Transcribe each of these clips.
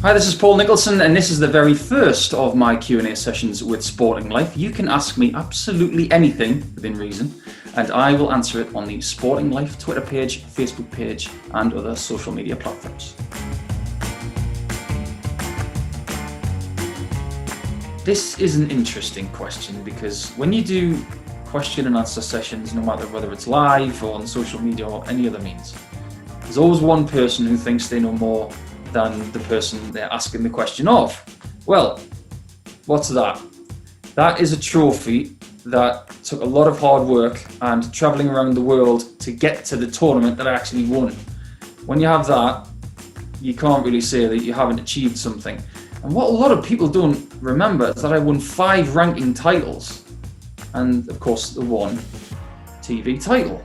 Hi, this is Paul Nicholson, and this is the very first of my Q&A sessions with Sporting Life. You can ask me absolutely anything within reason, and I will answer it on the Sporting Life Twitter page, Facebook page, and other social media platforms. This is an interesting question because when you do question and answer sessions, no matter whether it's live or on social media or any other means, there's always one person who thinks they know more than the person they're asking the question of. Well, what's that? That is a trophy that took a lot of hard work and traveling around the world to get to the tournament that I actually won. When you have that, you can't really say that you haven't achieved something. And what a lot of people don't remember is that I won 5 ranking titles and of course the one TV title.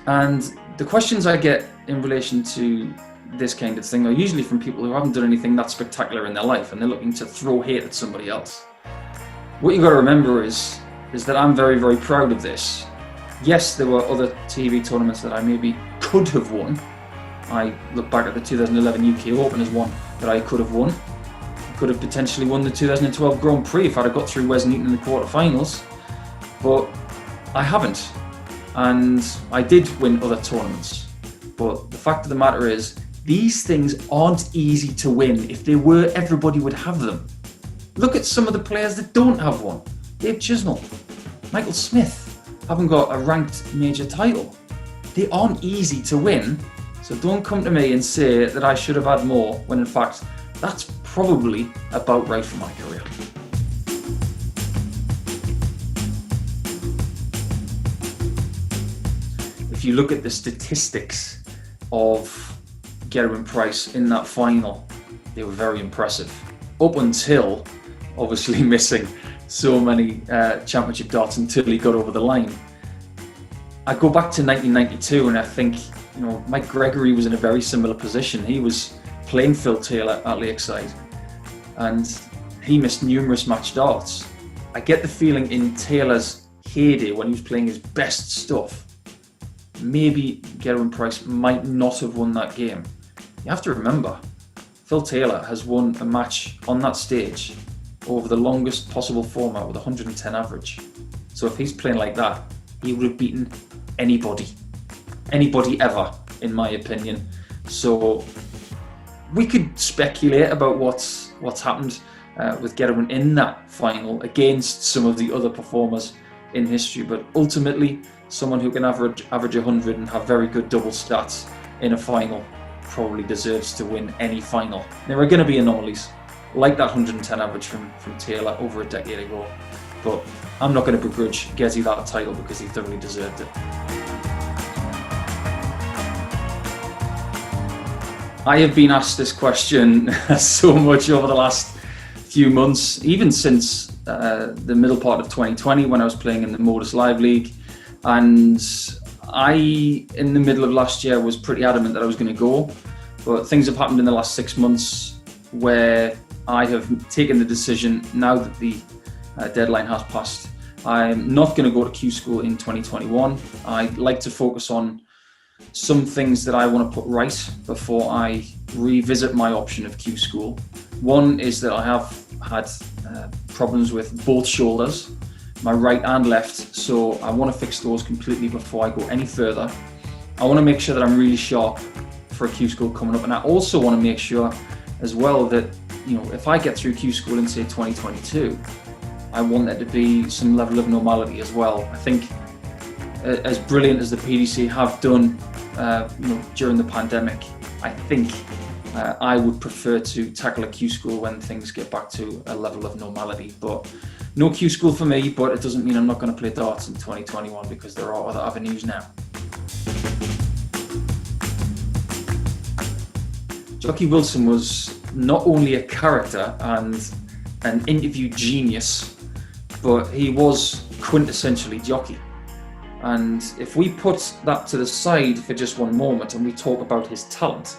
And the questions I get in relation to this kind of thing are usually from people who haven't done anything that spectacular in their life and they're looking to throw hate at somebody else. What you've got to remember is that I'm very, very proud of this. Yes, there were other TV tournaments that I maybe could have won. I look back at the 2011 UK Open as one that I could have won. I could have potentially won the 2012 Grand Prix if I'd have got through Wes Newton in the quarterfinals, but I haven't. And I did win other tournaments. But the fact of the matter is, these things aren't easy to win. If they were, everybody would have them. Look at some of the players that don't have one. Dave Chisnall, Michael Smith haven't got a ranked major title. They aren't easy to win, so don't come to me and say that I should have had more, when in fact, that's probably about right for my career. If you look at the statistics of Gerwyn Price in that final, they were very impressive. Up until obviously missing so many championship darts until he got over the line. I go back to 1992 and I think, Mike Gregory was in a very similar position. He was playing Phil Taylor at Lakeside and he missed numerous match darts. I get the feeling in Taylor's heyday when he was playing his best stuff, maybe Gerwyn Price might not have won that game. You have to remember, Phil Taylor has won a match on that stage over the longest possible format with 110 average. So if he's playing like that, he would have beaten anybody ever, in my opinion. So we could speculate about what's happened with Gerwyn in that final against some of the other performers in history, but ultimately, someone who can average 100 and have very good double stats in a final probably deserves to win any final. There are going to be anomalies, like that 110 average from Taylor over a decade ago, but I'm not going to begrudge Gezi that title because he thoroughly deserved it. I have been asked this question so much over the last few months, even since the middle part of 2020 when I was playing in the Modus Live League. And I, in the middle of last year, was pretty adamant that I was going to go, but things have happened in the last 6 months where I have taken the decision, now that the deadline has passed, I'm not going to go to Q School in 2021. I'd like to focus on some things that I want to put right before I revisit my option of Q School. One is that I have had problems with both shoulders, my right and left, so I want to fix those completely before I go any further. I want to make sure that I'm really sharp for a Q School coming up, and I also want to make sure as well that, if I get through Q School in say 2022, I want there to be some level of normality as well. I think as brilliant as the PDC have done during the pandemic, I think I would prefer to tackle a Q School when things get back to a level of normality. But no Q School for me, but it doesn't mean I'm not going to play darts in 2021 because there are other avenues now. Jocky Wilson was not only a character and an interview genius, but he was quintessentially Jocky. And if we put that to the side for just one moment and we talk about his talent,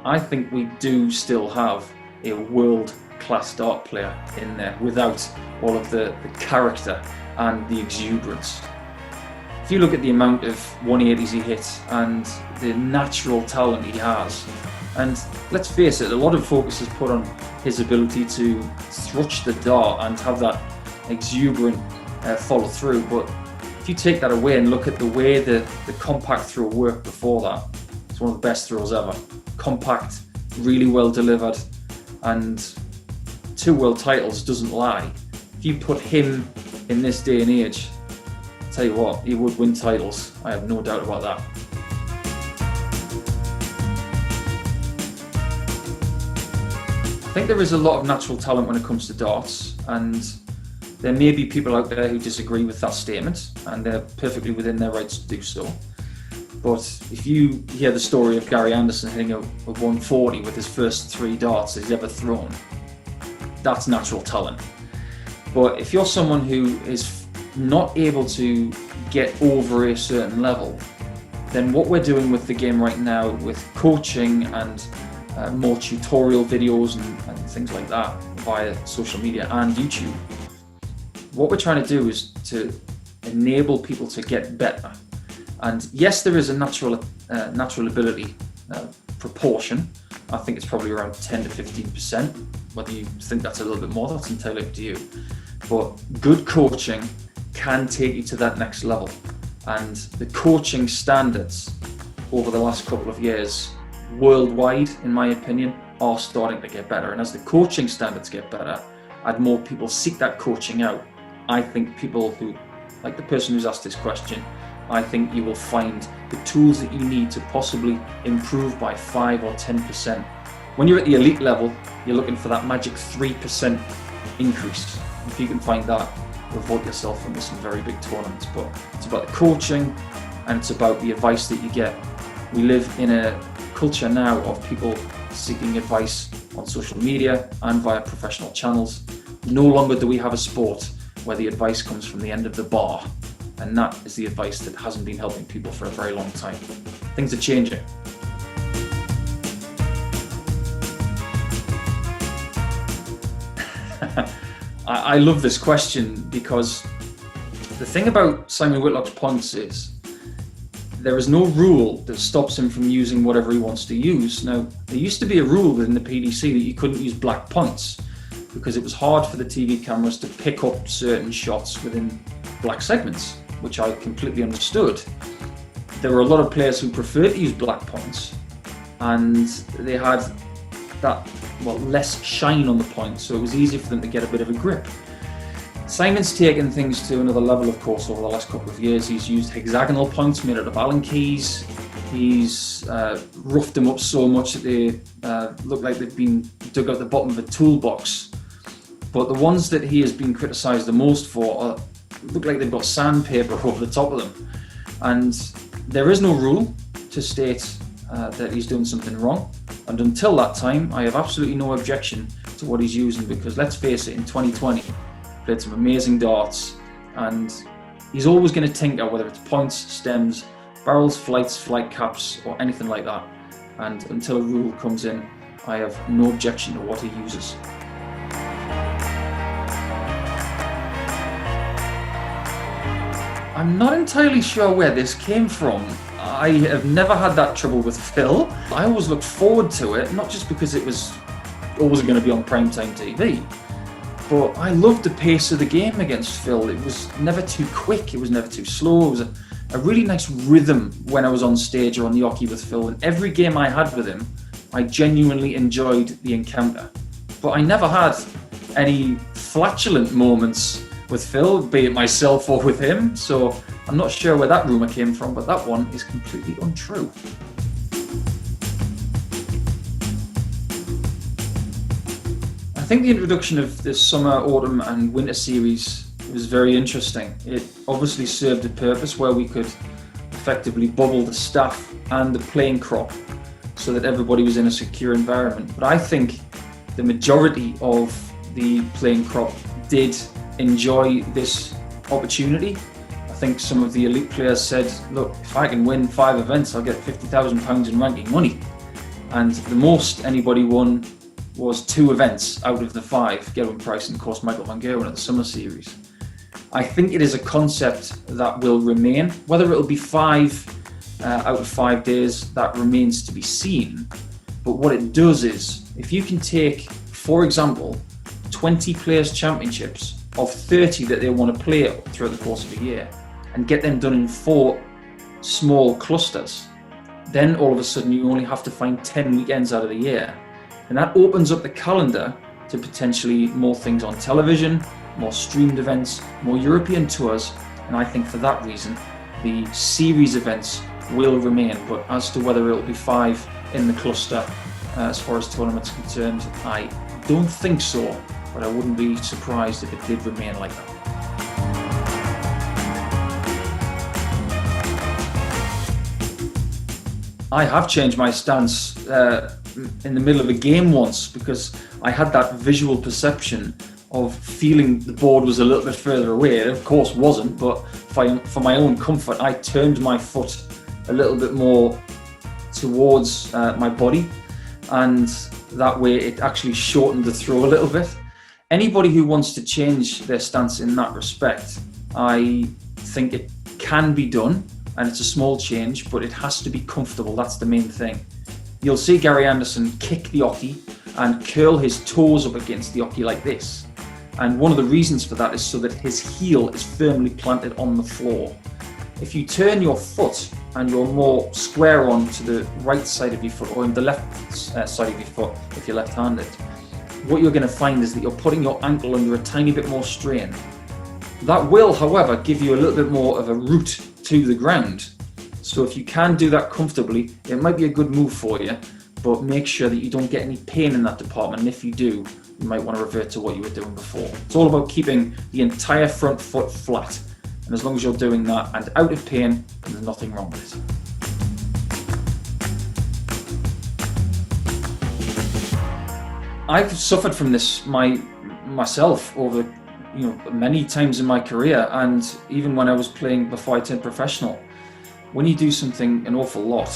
I think we do still have a world-class dart player in there without all of the character and the exuberance. if you look at the amount of 180s he hits and the natural talent he has, and let's face it, a lot of focus is put on his ability to thrust the dart and have that exuberant follow through, but if you take that away and look at the way the compact throw worked before that, it's one of the best throws ever. Compact, really well delivered, and 2 world titles doesn't lie. If you put him in this day and age, I'll tell you what, he would win titles. I have no doubt about that. I think there is a lot of natural talent when it comes to darts, and there may be people out there who disagree with that statement, and they're perfectly within their rights to do so. But if you hear the story of Gary Anderson hitting a 140 with his first 3 darts that he's ever thrown, that's natural talent. But if you're someone who is not able to get over a certain level, then what we're doing with the game right now, with coaching and more tutorial videos and things like that via social media and YouTube, what we're trying to do is to enable people to get better. And yes, there is a natural ability proportion. I think it's probably around 10 to 15%. Whether you think that's a little bit more, that's entirely up to you. But good coaching can take you to that next level. And the coaching standards over the last couple of years, worldwide, in my opinion, are starting to get better. And as the coaching standards get better, and more people seek that coaching out, I think people who, like the person who's asked this question, I think you will find the tools that you need to possibly improve by 5 or 10%. When you're at the elite level, you're looking for that magic 3% increase. If you can find that, you'll vault yourself into some very big tournaments. But it's about the coaching and it's about the advice that you get. We live in a culture now of people seeking advice on social media and via professional channels. No longer do we have a sport where the advice comes from the end of the bar. And that is the advice that hasn't been helping people for a very long time. Things are changing. I love this question because the thing about Simon Whitlock's points is there is no rule that stops him from using whatever he wants to use. Now, there used to be a rule within the PDC that you couldn't use black points because it was hard for the TV cameras to pick up certain shots within black segments, which I completely understood. There were a lot of players who preferred to use black points, and they had that, less shine on the point, so it was easy for them to get a bit of a grip. Simon's taken things to another level, of course, over the last couple of years. He's used hexagonal points made out of Allen keys. He's roughed them up so much that they look like they've been dug out the bottom of a toolbox. But the ones that he has been criticised the most for look like they've got sandpaper over the top of them. And there is no rule to state that he's doing something wrong. And until that time, I have absolutely no objection to what he's using, because let's face it, in 2020, he played some amazing darts, and he's always going to tinker, whether it's points, stems, barrels, flights, flight caps, or anything like that. And until a rule comes in, I have no objection to what he uses. I'm not entirely sure where this came from. I have never had that trouble with Phil. I always looked forward to it, not just because it was always going to be on primetime TV, but I loved the pace of the game against Phil. It was never too quick, it was never too slow. It was a really nice rhythm when I was on stage or on the Jocky with Phil, and every game I had with him, I genuinely enjoyed the encounter. But I never had any flatulent moments with Phil, be it myself or with him, so I'm not sure where that rumour came from, but that one is completely untrue. I think the introduction of the summer, autumn and winter series was very interesting. It obviously served a purpose where we could effectively bubble the staff and the playing crop so that everybody was in a secure environment. But I think the majority of the playing crop did enjoy this opportunity. I think some of the elite players said, look, if I can win 5 events, I'll get £50,000 in ranking money. And the most anybody won was 2 events out of the 5, Gerwyn Price and, of course, Michael van Gerwen at the Summer Series. I think it is a concept that will remain. Whether it'll be 5 out of 5 days, that remains to be seen. But what it does is, if you can take, for example, 20 players' championships of 30 that they want to play throughout the course of a year and get them done in 4 small clusters, then all of a sudden you only have to find 10 weekends out of the year. And that opens up the calendar to potentially more things on television, more streamed events, more European tours. And I think for that reason, the series events will remain. But as to whether it'll be 5 in the cluster, as far as tournaments concerned, I don't think so, but I wouldn't be surprised if it did remain like that. I have changed my stance in the middle of a game once, because I had that visual perception of feeling the board was a little bit further away. It of course wasn't, but for my own comfort, I turned my foot a little bit more towards my body, and that way it actually shortened the throw a little bit. Anybody who wants to change their stance in that respect, I think it can be done, and it's a small change, but it has to be comfortable. That's the main thing. You'll see Gary Anderson kick the oche and curl his toes up against the oche like this. And one of the reasons for that is so that his heel is firmly planted on the floor. If you turn your foot and you're more square on to the right side of your foot, or in the left side of your foot if you're left-handed, what you're going to find is that you're putting your ankle under a tiny bit more strain. That will, however, give you a little bit more of a route to the ground. So if you can do that comfortably, it might be a good move for you, but make sure that you don't get any pain in that department. And if you do, you might want to revert to what you were doing before. It's all about keeping the entire front foot flat. And as long as you're doing that and out of pain, there's nothing wrong with it. I've suffered from this myself over many times in my career, and even when I was playing before I turned professional. When you do something an awful lot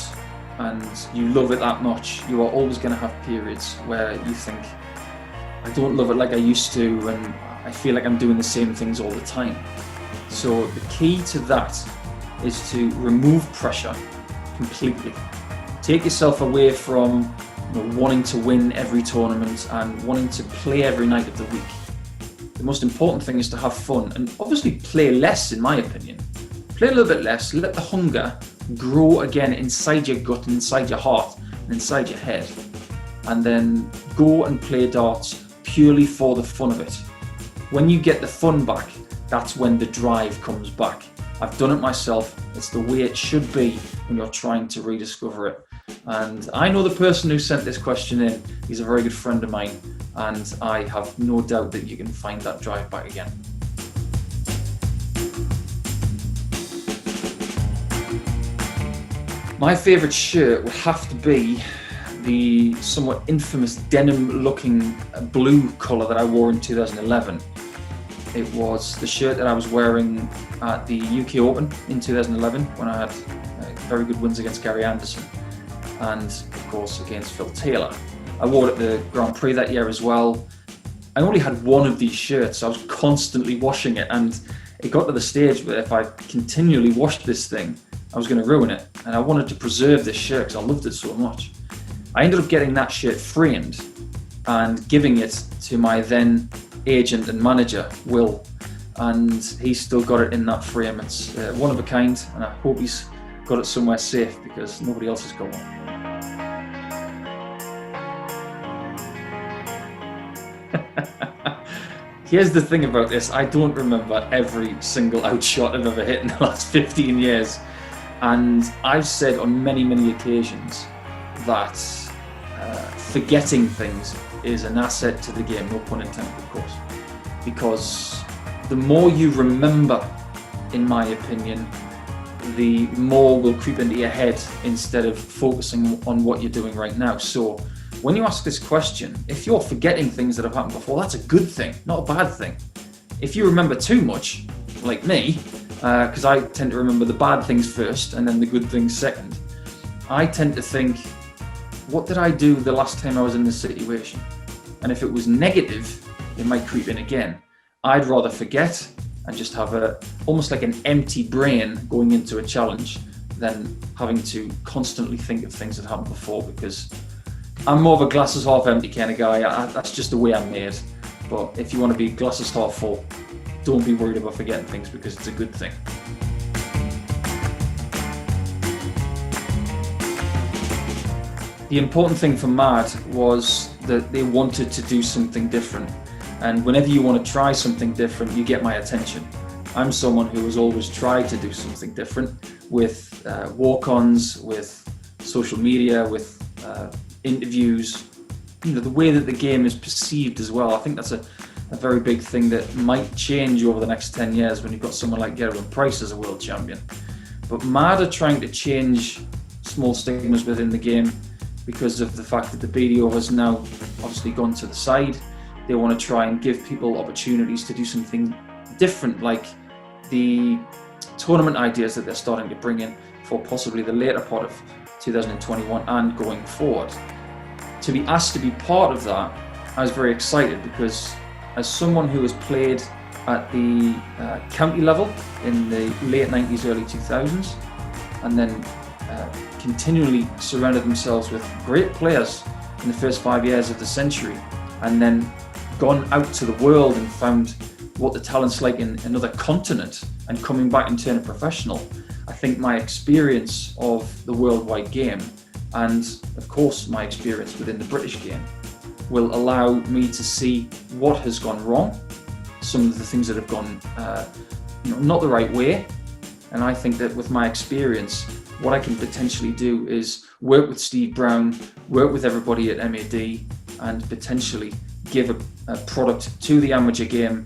and you love it that much, you are always going to have periods where you think, I don't love it like I used to, and I feel like I'm doing the same things all the time. So the key to that is to remove pressure completely. Take yourself away from wanting to win every tournament and wanting to play every night of the week. The most important thing is to have fun, and obviously play less, in my opinion. Play a little bit less, let the hunger grow again inside your gut, and inside your heart, and inside your head. And then go and play darts purely for the fun of it. When you get the fun back, that's when the drive comes back. I've done it myself. It's the way it should be when you're trying to rediscover it. And I know the person who sent this question in. He's a very good friend of mine, and I have no doubt that you can find that drive back again. My favourite shirt would have to be the somewhat infamous denim-looking blue colour that I wore in 2011. It was the shirt that I was wearing at the UK Open in 2011 when I had very good wins against Gary Anderson and, of course, against Phil Taylor. I wore it at the Grand Prix that year as well. I only had one of these shirts, so I was constantly washing it, and it got to the stage where if I continually washed this thing, I was going to ruin it, and I wanted to preserve this shirt because I loved it so much. I ended up getting that shirt framed and giving it to my then agent and manager, Will, and he's still got it in that frame. It's one of a kind, and I hope he's got it somewhere safe because nobody else has got one. Here's the thing about this, I don't remember every single outshot I've ever hit in the last 15 years. And I've said on many, many occasions that forgetting things is an asset to the game, no pun intended, of course. Because the more you remember, in my opinion, the more will creep into your head instead of focusing on what you're doing right now. So when you ask this question, if you're forgetting things that have happened before, that's a good thing, not a bad thing. If you remember too much, like me, because I tend to remember the bad things first and then the good things second, I tend to think, what did I do the last time I was in this situation? And if it was negative, it might creep in again. I'd rather forget and just have almost like an empty brain going into a challenge than having to constantly think of things that happened before, because I'm more of a glasses half empty kind of guy. That's just the way I'm made. But if you want to be glasses half full, don't be worried about forgetting things, because it's a good thing. The important thing for Mad was that they wanted to do something different. And whenever you want to try something different, you get my attention. I'm someone who has always tried to do something different with walk-ons, with social media, with interviews, the way that the game is perceived as well. I think that's a very big thing that might change over the next 10 years when you've got someone like Gerwyn Price as a world champion. But Mad are trying to change small stigmas within the game because of the fact that the BDO has now obviously gone to the side. They want to try and give people opportunities to do something different, like the tournament ideas that they're starting to bring in for possibly the later part of 2021 and going forward. To be asked to be part of that, I was very excited, because as someone who has played at the county level in the late 90s, early 2000s, and then continually surrounded themselves with great players in the first 5 years of the century, and then gone out to the world and found what the talent's like in another continent and coming back and turning professional, I think my experience of the worldwide game, and of course my experience within the British game, will allow me to see what has gone wrong, some of the things that have gone not the right way. And I think that with my experience, what I can potentially do is work with Steve Brown, work with everybody at MAD, and potentially give a product to the amateur game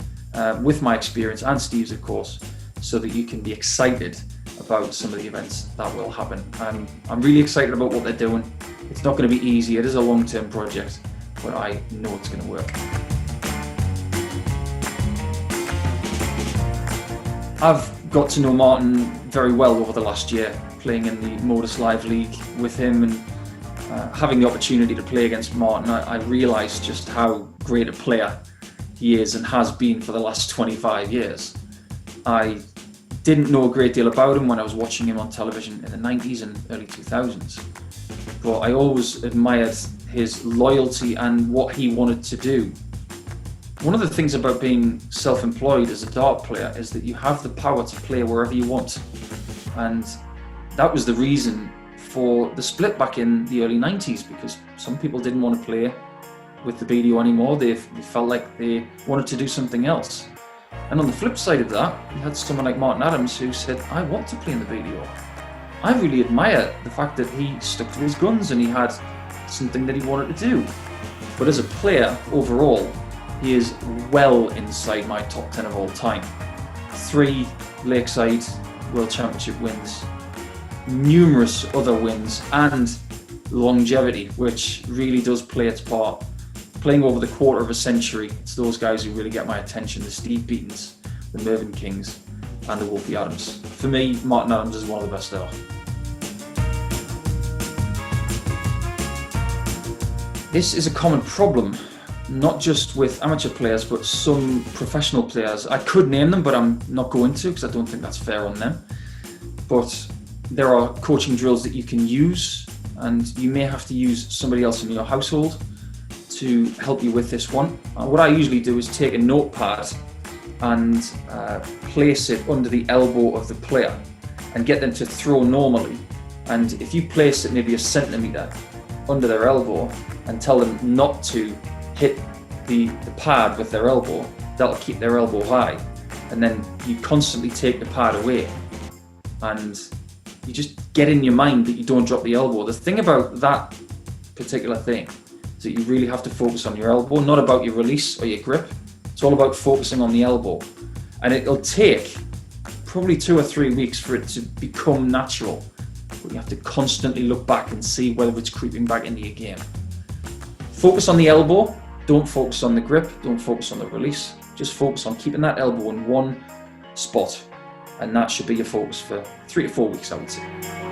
with my experience, and Steve's of course, so that you can be excited about some of the events that will happen. I'm really excited about what they're doing. It's not going to be easy. It is a long-term project, but I know it's going to work. I've got to know Martin very well over the last year, playing in the Modus Live League with him, and having the opportunity to play against Martin, I realised just how great a player he is and has been for the last 25 years. I didn't know a great deal about him when I was watching him on television in the 90s and early 2000s, but I always admired his loyalty and what he wanted to do. One of the things about being self-employed as a dart player is that you have the power to play wherever you want, and that was the reason for the split back in the early 90s, because some people didn't want to play with the BDO anymore. They felt like they wanted to do something else. And on the flip side of that, you had someone like Martin Adams who said, I want to play in the BDO. I really admire the fact that he stuck to his guns and he had something that he wanted to do. But as a player, overall, he is well inside my top 10 of all time. 3 Lakeside World Championship wins, numerous other wins, and longevity, which really does play its part. Playing over the quarter of a century, it's those guys who really get my attention, the Steve Beatons, the Mervyn Kings, and the Wolfie Adams. For me, Martin Adams is one of the best ever. This is a common problem, not just with amateur players, but some professional players. I could name them, but I'm not going to, because I don't think that's fair on them. But there are coaching drills that you can use, and you may have to use somebody else in your household to help you with this one. What I usually do is take a notepad and place it under the elbow of the player and get them to throw normally. And if you place it maybe a centimetre under their elbow and tell them not to hit the pad with their elbow, that'll keep their elbow high. And then you constantly take the pad away, and you just get in your mind that you don't drop the elbow. The thing about that particular thing is that you really have to focus on your elbow, not about your release or your grip. It's all about focusing on the elbow. And it'll take probably 2 or 3 weeks for it to become natural. But you have to constantly look back and see whether it's creeping back into your game. Focus on the elbow, don't focus on the grip, don't focus on the release. Just focus on keeping that elbow in one spot. And that should be your focus for 3 to 4 weeks, I would say.